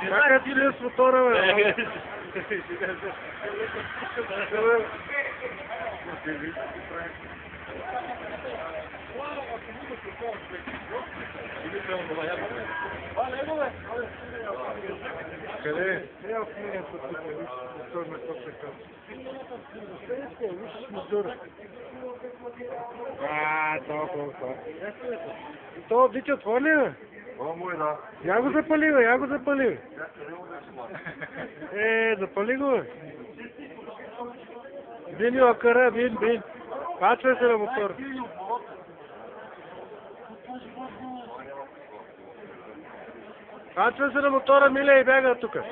Чакай ти ли с мотора, бе? Къде? Трябва в мнението тук, виж, на какво се казва. Виж мизура. Толкова. То, дича, отвори ли, бе? О, мой, да. Я го запали, бе, я го запали. Запали го, бе. Бин окъра, бин. Качвай се на мотор. Качвай се на мотора, миле, и бяга тука.